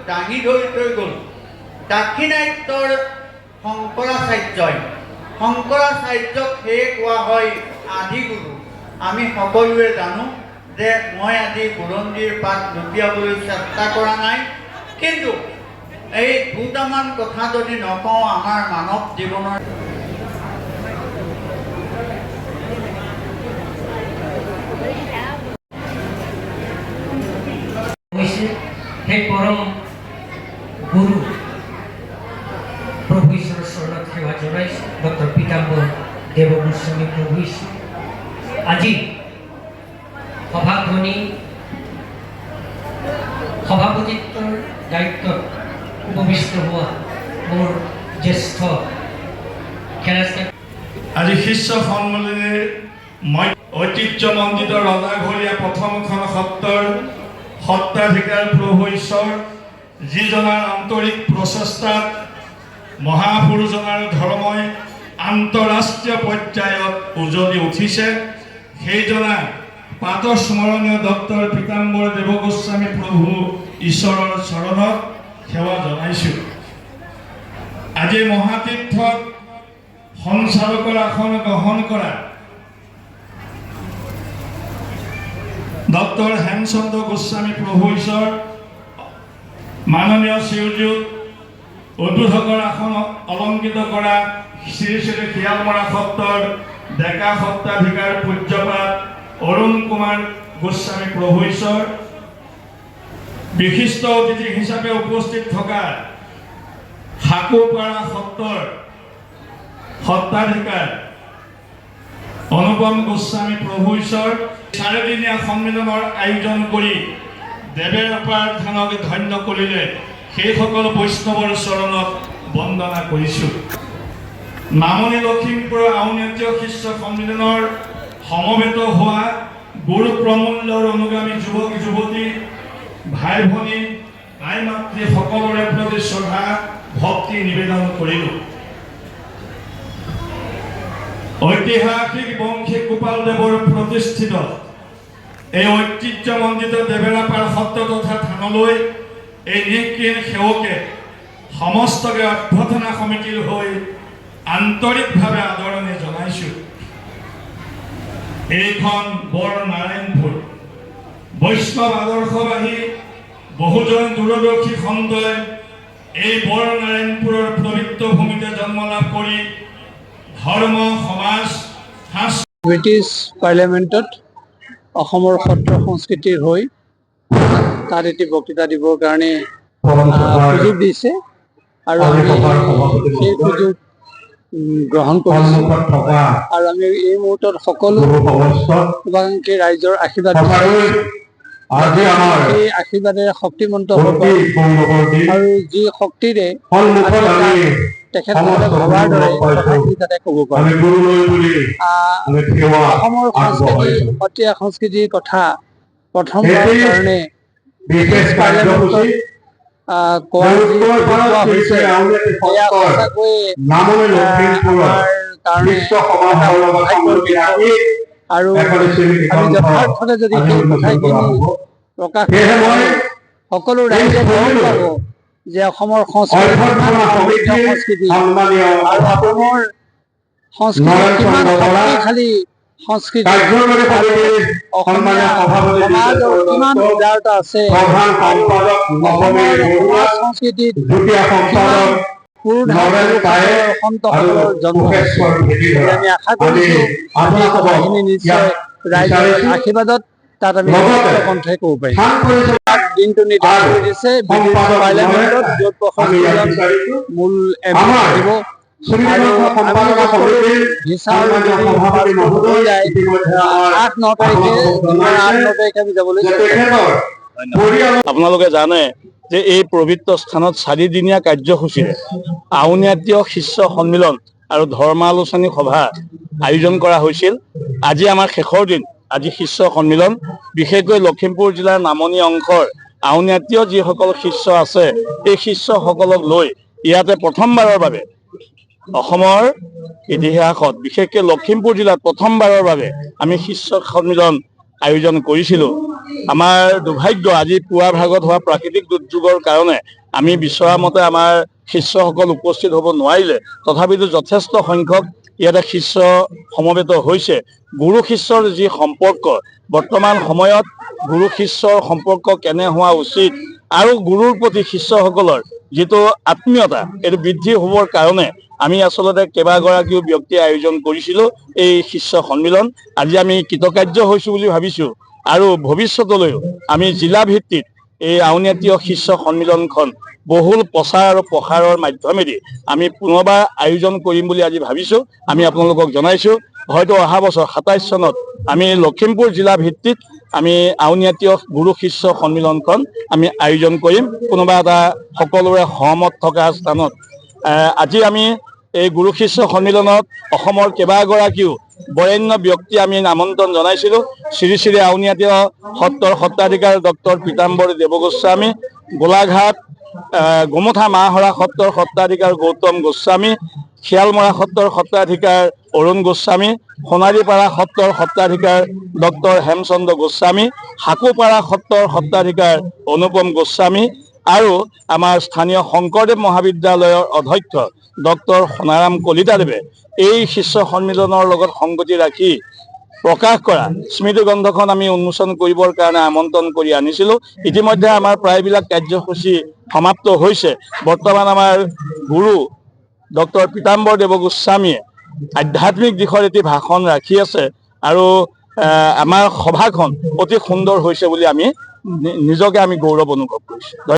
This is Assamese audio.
দাঙি ধৰি থৈ গ'ল দাক্ষিণাত্যৰ শংকৰাচাৰ্যই। শংকৰাচাৰ্যক সেয়ে কোৱা হয় আদিগুৰু। আমি সকলোৱে জানো যে মই আজি বুৰঞ্জীৰ পাত লুটিয়াবলৈ চেষ্টা কৰা নাই, কিন্তু এই দুটামান কথা যদি নকওঁ আমাৰ মানৱ জীৱনৰ সেই পৰম গুৰু প্ৰভু ঈশ্বৰৰ চৰণত সেৱা জনাইছোঁ। ডক্টৰ পীতাম্বৰ দেৱগোস্বামী প্ৰভু ঈশ্বৰ। আজি সভাখনি সভাপতিত্বৰ দায়িত্বত উপবিষ্ট হোৱা মোৰ জ্যেষ্ঠ আজি শিষ্য সন্মিলনীৰ ঐতিহ্যমণ্ডিত ৰজাঘৰীয়া প্ৰথমখন সত্ৰৰ সত্ৰাধিকাৰ প্ৰভু ঈশ্বৰ, যিজনাৰ আন্তৰিক প্ৰচেষ্টাত মহাপুৰুষজনাৰ ধৰ্মই আন্তঃৰাষ্ট্ৰীয় পৰ্যায়ত উজলি উঠিছে, সেইজনা পাতস্মৰণীয় ডক্টৰ পীতাম্বৰ দেৱগোস্বামী প্ৰভু ঈশ্বৰৰ চৰণত সেৱা জনাইছোঁ। আজি মহাতীৰ্থত সঞ্চালকৰ আসন গ্ৰহণ কৰা ডক্টৰ হেমচন্দ্ৰ গোস্বামী প্ৰভু ঈশ্বৰ, মাননীয় শ্ৰীযুত উদ্বোধকৰ আসন অলংকৃত কৰা শ্ৰী শ্ৰী শিয়ালমৰা সত্ৰৰ ডেকা সত্ৰাধিকাৰ পূজ্যপাত অৰুণ কুমাৰ গোস্বামী প্ৰভু ঈশ্বৰ, বিশিষ্ট অতিথি হিচাপে উপস্থিত থকা সাকুপাৰা সত্ৰৰ সত্ৰাধিকাৰ অনুপম গোস্বামী প্ৰভু ঈশ্বৰ, চাৰিদিনীয়া সন্মিলনৰ আয়োজন কৰি দেৱেৰ অপাৰ ধানক ধন্য কৰিলে সেইসকল বৈষ্ণৱৰ চৰণত বন্দনা কৰিছোঁ। নামনি লখিমপুৰৰ আউনীআটী শিষ্য সন্মিলনৰ সমবেত হোৱা গুৰু প্ৰমূল্যৰ অনুগামী যুৱক যুৱতী ভাই ভনী আই মাতৃ সকলোৰে প্ৰতি শ্ৰদ্ধা ভক্তি নিবেদন কৰিলোঁ। ঐতিহাসিক বংশী গোপালদেৱৰ প্ৰতিষ্ঠিত এই ঐতিহ্যমণ্ডিত দেৱেৰাপাৰ সত্ৰ তথা থানলৈ এই নিকৃণ সেৱকে সমস্তকে অভ্যৰ্থনা সমিতিৰ হৈ আন্তৰিকভাৱে আদৰণি জনাইছোঁ। এইখন বৰ নাৰায়ণপুৰ বৈষ্ণৱ আদৰ্শবাহী বহুজন দূৰদৰ্শী খণ্ডই এই বৰ নাৰায়ণপুৰৰ পবিত্ৰ ভূমিতে জন্ম লাভ কৰি ধৰ্ম সমাজ ব্ৰিটিছ পাৰ্লিয়ামেণ্টত অসমৰ সত্ৰ সংস্কৃতিৰ হৈ তাত এটি বক্তৃতা দিবৰ কাৰণে সুযোগ দিছে আৰু আমি সেই সুযোগ গ্ৰহণ কৰিছোঁ আৰু আমি এই মুহূৰ্তত সকলো শুভাকাংক্ষী ৰাইজৰ আশীৰ্বাদ সেই আশীৰ্বাদেৰে শক্তিমন্ত হ'ব আৰু যি শক্তিৰে তেখেতসকলে ভবাৰ দৰে কথাখিনি যাতে ক'ব পাৰে। অসমৰ সংস্কৃতি সত্ৰীয়া সংস্কৃতিৰ কথা প্ৰথমবাৰৰ কাৰণে পাৰ্লিয়ামেণ্টত কোৱা হৈছে, এয়া সঁচাকৈয়ে আমাৰ কাৰণে আৰু আমি যথাৰ্থতে যদি সেই কথাখিনি প্ৰকাশ কৰোঁ সকলো ৰাইজে গম পাব যে অসমৰ সংস্কৃতি কিমান সমৃদ্ধ সংস্কৃতি আৰু অসমৰ সংস্কৃতি কিমান শক্তিশালী সংস্কৃতি অসমীয়া সমাজৰ কিমান উদাৰতা আছে, অসমৰ সমাজ সংস্কৃতিত কিমান সন্তসকলৰ জন্ম হৈছে। আমি আশা কৰিছোঁ এই কথাখিনি নিশ্চয় ৰাইজৰ আশীৰ্বাদত তাত আমি কণ্ঠই ক'ব পাৰিম। দিনটো নিৰ্ধাৰণ কৰি দিছে ব্ৰিটিছ পাৰ্লিয়ামেণ্টত, য'ত 65জন মূল MP থাকিব আৰু আমি যাবলৈ। আপোনালোকে জানে যে এই পবিত্ৰ স্থানত 4দিনীয়া কাৰ্যসূচীৰে আউনীআটী শিষ্য সন্মিলন আৰু ধৰ্মালোচনী সভা আয়োজন কৰা হৈছিল। আজি আমাৰ শেষৰ দিন। আজি শিষ্য সন্মিলন, বিশেষকৈ লখিমপুৰ জিলাৰ নামনি অংশৰ আউনীআটী যিসকল শিষ্য আছে এই শিষ্যসকলক লৈ ইয়াতে প্ৰথমবাৰৰ বাবে অসমৰ ইতিহাসত বিশেষকৈ লখিমপুৰ জিলাত প্ৰথমবাৰৰ বাবে আমি শিষ্য সন্মিলন আয়োজন কৰিছিলোঁ। আমাৰ দুৰ্ভাগ্য আজি পুৱাৰ ভাগত হোৱা প্ৰাকৃতিক দুৰ্যোগৰ কাৰণে আমি বিচৰা মতে আমাৰ শিষ্যসকল উপস্থিত হ'ব নোৱাৰিলে। তথাপিতো যথেষ্ট সংখ্যক ইয়াতে শিষ্য সমবেত হৈছে। গুৰু শিষ্যৰ যি সম্পৰ্ক, বৰ্তমান সময়ত গুৰু শিষ্যৰ সম্পৰ্ক কেনে হোৱা উচিত আৰু গুৰুৰ প্ৰতি শিষ্যসকলৰ যিটো আত্মীয়তা এইটো বৃদ্ধি হ'বৰ কাৰণে আমি আচলতে কেইবাগৰাকীও ব্যক্তি আয়োজন কৰিছিলোঁ এই শিষ্য সন্মিলন। আজি আমি কৃতকাৰ্য হৈছোঁ বুলি ভাবিছোঁ আৰু ভৱিষ্যতলৈও আমি জিলা ভিত্তিত এই আউনীআটীয় শিষ্য সন্মিলনখন বহুল প্ৰচাৰ আৰু প্ৰসাৰৰ মাধ্যমেদি আমি পুনৰবাৰ আয়োজন কৰিম বুলি আজি ভাবিছোঁ। আমি আপোনালোকক জনাইছোঁ হয়তো অহা বছৰ 27 চনত আমি লখিমপুৰ জিলা ভিত্তিত আমি আউনীআটীয় গুৰু শিষ্য সন্মিলনখন আমি আয়োজন কৰিম কোনোবা এটা সকলোৰে সহমত থকা স্থানত। আজি আমি এই গুৰু শিষ্য সন্মিলনত অসমৰ কেইবাগৰাকীও বৰেণ্য ব্যক্তি আমি আমন্ত্ৰণ জনাইছিলোঁ। শ্ৰী শ্ৰী আউনীআটীয় সত্ৰৰ সত্ৰাধিকাৰ ডক্টৰ পীতাম্বৰ দেৱগোস্বামী, গোলাঘাট গোমঠা মাহৰা সত্ৰৰ সত্ৰাধিকাৰ গৌতম গোস্বামী, শিয়ালমৰা সত্ৰৰ সত্ৰাধিকাৰ অৰুণ গোস্বামী, সোণাৰীপাৰা সত্ৰৰ সত্ৰাধিকাৰ ডক্টৰ হেমচন্দ্ৰ গোস্বামী, সাকুপাৰা সত্ৰৰ সত্ৰাধিকাৰ অনুপম গোস্বামী আৰু আমাৰ স্থানীয় শংকৰদেৱ মহাবিদ্যালয়ৰ অধ্যক্ষ ডক্টৰ সোণাৰাম কলিতাদেৱে এই শিষ্য সন্মিলনৰ লগত সংগতি ৰাখি প্ৰকাশ কৰা স্মৃতিগ্ৰন্থখন আমি উন্মোচন কৰিবৰ কাৰণে আমন্ত্ৰণ কৰি আনিছিলোঁ। ইতিমধ্যে আমাৰ প্ৰায়বিলাক কাৰ্যসূচী সমাপ্ত হৈছে। বৰ্তমান আমাৰ গুৰু ডক্টৰ পীতাম্বৰ দেৱগোস্বামীয়ে আধ্যাত্মিক দিশত এটি ভাষণ ৰাখি আছে আৰু আমাৰ সভাখন অতি সুন্দৰ হৈছে বুলি আমি নিজকে গৌৰৱ অনুভৱ কৰিছোঁ।